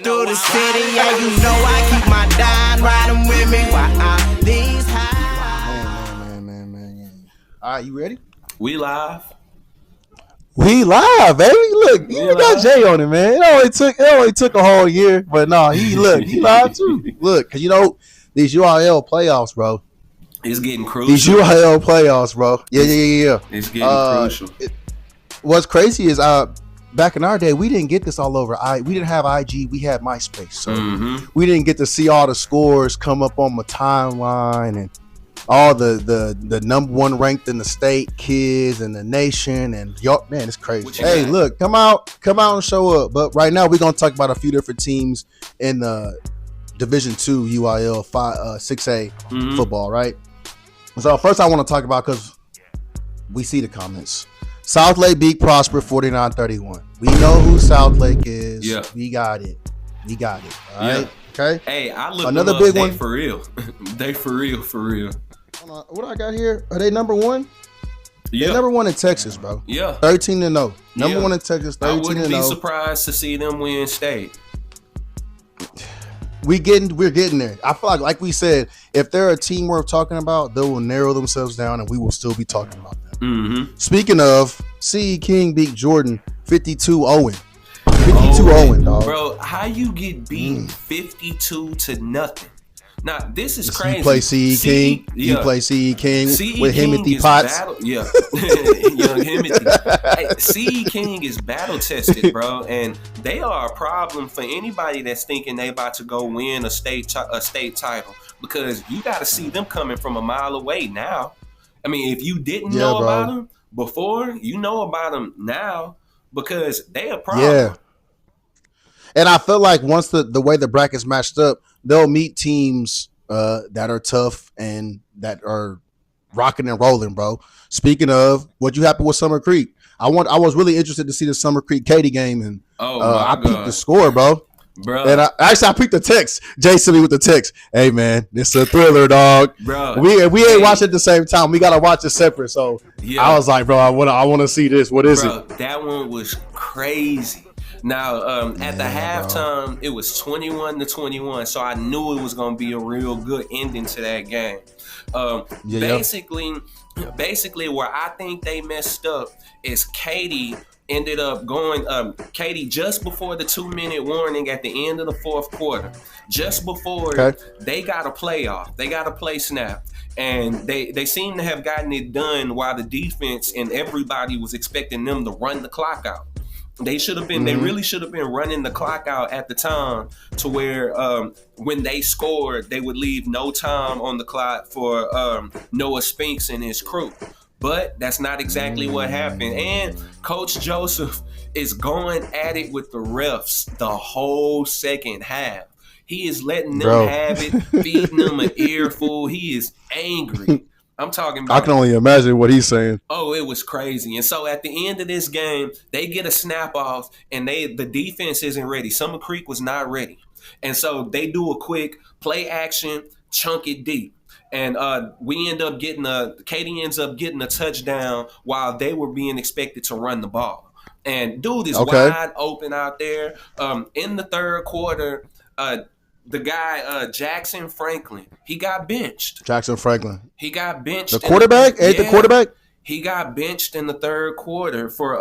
through the city, yeah, you know I keep my dime riding with me while I'm these high. Man. All right, you ready? We live. We live, baby. Look, you got live. Jay on it, man. It only took a whole year, but no, he live too. Look, cause these UIL playoffs, bro. It's getting crucial. These UIL playoffs, bro. Yeah. It's getting crucial. What's crazy is back in our day, we didn't get this all over. We didn't have IG, we had MySpace, so we didn't get to see all the scores come up on my timeline and all the number one ranked in the state kids and the nation and man, it's crazy. Hey, look, come out and show up. But right now we're gonna talk about a few different teams in the Division II UIL 6A football, right? So first I want to talk about, because we see the comments. South Lake beat Prosper 49-31. We know who South Lake is. Yeah. We got it. All right. Okay. Hey, I looked another them up. big one for real. They for real. Hold on. What I got here? Are they number one? Yeah. They're number one in Texas, bro. Yeah. 13-0. Number one in Texas. 13-0. I wouldn't be surprised to see them win state. We're getting there. I feel like we said, if they're a team worth talking about, they will narrow themselves down, and we will still be talking about them. Speaking of, CE King beat Jordan 52-0. 52-0, dog. Bro, how you get beat 52-0? Now, this is crazy. You play CE King. Yeah. You play CE King CE with King Himothy Potts. Young Himothy. Hey, CE King is battle tested, bro, and they are a problem for anybody that's thinking they about to go win a state title, because you got to see them coming from a mile away now. I mean, if you didn't know about them before, you know about them now, because they a problem. Yeah. And I feel like once the way the brackets matched up, they'll meet teams that are tough and that are rocking and rolling, bro. Speaking of, what you happened with Summer Creek? I was really interested to see the Summer Creek Katy game, and I peeped the score, bro. And I peeped the text. Jay sent me with the text. Hey man, this is a thriller, dog. Bro, we ain't watch it at the same time. We gotta watch it separate. So I was like, bro, I wanna see this. What is it? That one was crazy. Now, at the halftime, it was 21-21, so I knew it was gonna be a real good ending to that game. Basically, where I think they messed up is Katy ended up going Katy just before the 2-minute warning at the end of the fourth quarter, just before they got a playoff, they got a play snap, and they seem to have gotten it done while the defense and everybody was expecting them to run the clock out. They should have been. They really should have been running the clock out at the time, to where when they scored, they would leave no time on the clock for Noah Spinks and his crew. But that's not exactly what happened. And Coach Joseph is going at it with the refs the whole second half. He is letting them have it, feeding them an earful. He is angry. I'm talking about. I can only imagine what he's saying. Oh, it was crazy. And so at the end of this game, they get a snap off, and the defense isn't ready. Summer Creek was not ready. And so they do a quick play action, chunk it deep. And Katy ends up getting a touchdown while they were being expected to run the ball. And dude is wide open out there. In the third quarter, the guy, Jackson Franklin, he got benched. He got benched. The quarterback? The quarterback? He got benched in the third quarter for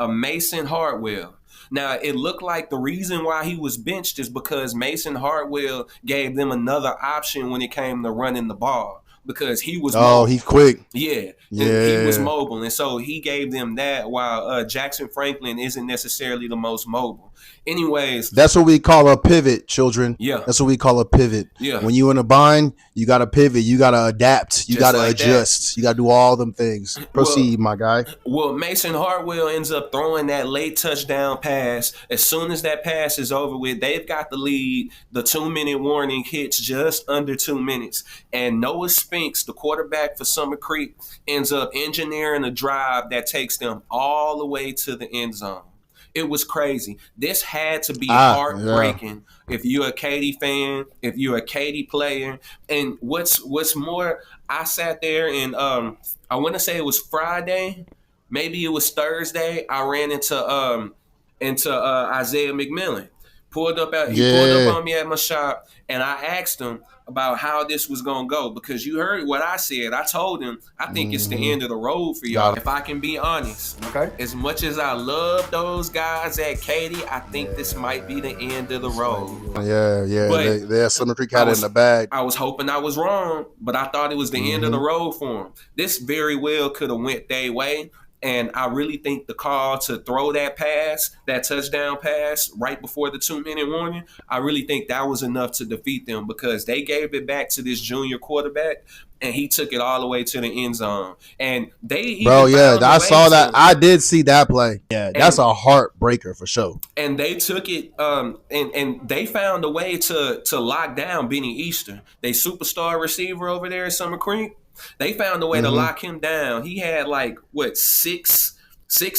a Mason Hartwell. Now, it looked like the reason why he was benched is because Mason Hartwell gave them another option when it came to running the ball, because he was mobile. He's quick. Yeah. He was mobile, and so he gave them that, while Jackson Franklin isn't necessarily the most mobile. Anyways, that's what we call a pivot, children. Yeah, that's what we call a pivot. Yeah, when you in a bind, you got to pivot, you got to adapt, you got to adjust, you got to do all them things. Proceed, my guy. Well, Mason Hartwell ends up throwing that late touchdown pass. As soon as that pass is over with, they've got the lead. The 2-minute warning hits just under 2 minutes, and Noah Spinks, the quarterback for Summer Creek, ends up engineering a drive that takes them all the way to the end zone. It was crazy. This had to be heartbreaking if you're a Katy fan, if you're a Katy player. And what's more, I sat there and I want to say it was Friday, maybe it was Thursday. I ran into Isaiah McMillan. Pulled up on me at my shop, and I asked him about how this was gonna go, because you heard what I said. I told him I think it's the end of the road for y'all. If I can be honest, as much as I love those guys at Katy, I think this might be the end of the road. Yeah. But they Summer Creek had it in the bag. I was hoping I was wrong, but I thought it was the end of the road for them. This very well could have went their way. And I really think the call to throw that touchdown pass right before the 2-minute warning, I really think that was enough to defeat them, because they gave it back to this junior quarterback and he took it all the way to the end zone. And I saw that. I did see that play. Yeah, that's a heartbreaker for sure. And they took it and they found a way to lock down Benny Easter, they superstar receiver over there at Summer Creek. They found a way to lock him down. He had six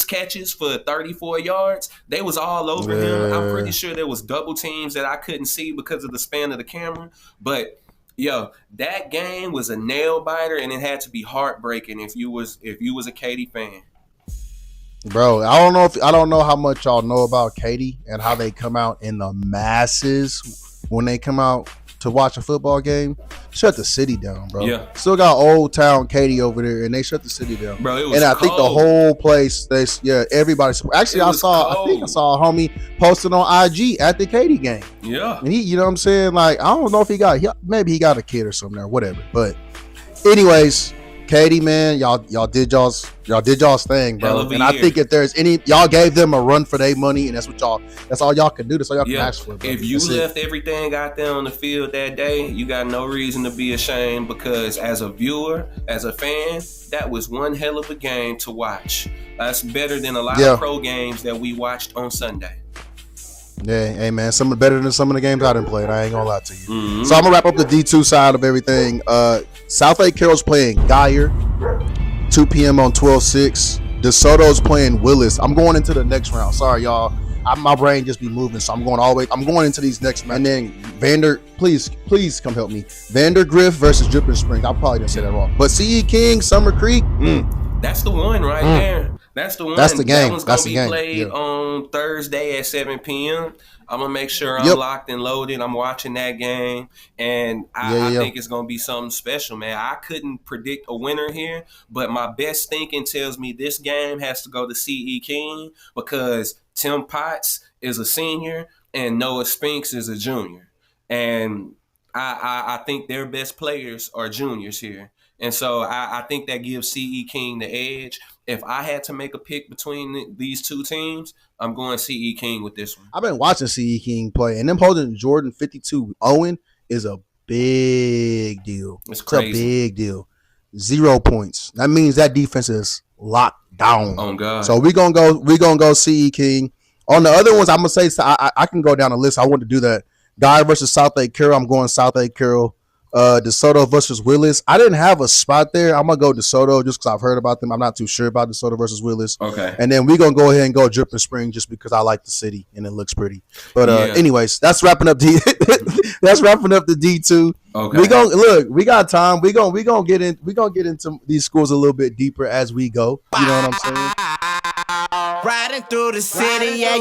catches for 34 yards. They was all over him. I'm pretty sure there was double teams that I couldn't see because of the span of the camera. But that game was a nail biter, and it had to be heartbreaking if you was a Katy fan. Bro, I don't know how much y'all know about Katy and how they come out in the masses when they come out to watch a football game. Shut the city down, bro. Yeah. Still got Old Town Katy over there, and they shut the city down. Bro, it was I think the whole place, everybody. Actually, I think I saw a homie posted on IG at the Katy game. Yeah. And he, you know what I'm saying? Like, I don't know if maybe he got a kid or something or whatever. But anyways, Katy, man, y'all did y'all's thing, bro. And I think if there's y'all gave them a run for their money, and that's all y'all can do. That's all y'all can ask for, bro. If you left everything out there on the field that day, you got no reason to be ashamed, because as a viewer, as a fan, that was one hell of a game to watch. That's better than a lot of pro games that we watched on Sunday. Yeah, hey man, better than some of the games I didn't play. I ain't gonna lie to you. So I'm gonna wrap up the D2 side of everything. South Lake Carroll's playing Geyer, 2 p.m. on 12/6. DeSoto's playing Willis. I'm going into the next round. Sorry, y'all. My brain just be moving, so I'm going into these next rounds. And then please come help me. Vandergrift versus Dripping Springs. I probably didn't say that wrong. But CE King, Summer Creek. That's the one right there. That's the one. That's the game. That one's going to be played on Thursday at 7 p.m. I'm going to make sure I'm locked and loaded. I'm watching that game, and I think it's going to be something special, man. I couldn't predict a winner here, but my best thinking tells me this game has to go to CE King, because Tim Potts is a senior and Noah Spinks is a junior. And I think their best players are juniors here. And so I think that gives CE King the edge. If I had to make a pick between these two teams, I'm going CE King with this one. I've been watching CE King play, and them holding Jordan 52 Owen is a big deal. It's crazy. A big deal. 0 points. That means that defense is locked down. Oh God. So we're gonna go CE King. On the other ones, I'm gonna say I can go down the list. I want to do that. Guy versus South Lake Carroll. I'm going South Lake Carroll. DeSoto versus Willis. I didn't have a spot there. I'm gonna go DeSoto just because I've heard about them. I'm not too sure about DeSoto versus Willis. Okay. And then we're gonna go ahead and go Dripping Spring just because I like the city and it looks pretty. But anyways, that's wrapping up that's wrapping up the D2. Okay. We got time. We gonna get into these schools a little bit deeper as we go. You know what I'm saying? Riding through the city, yeah.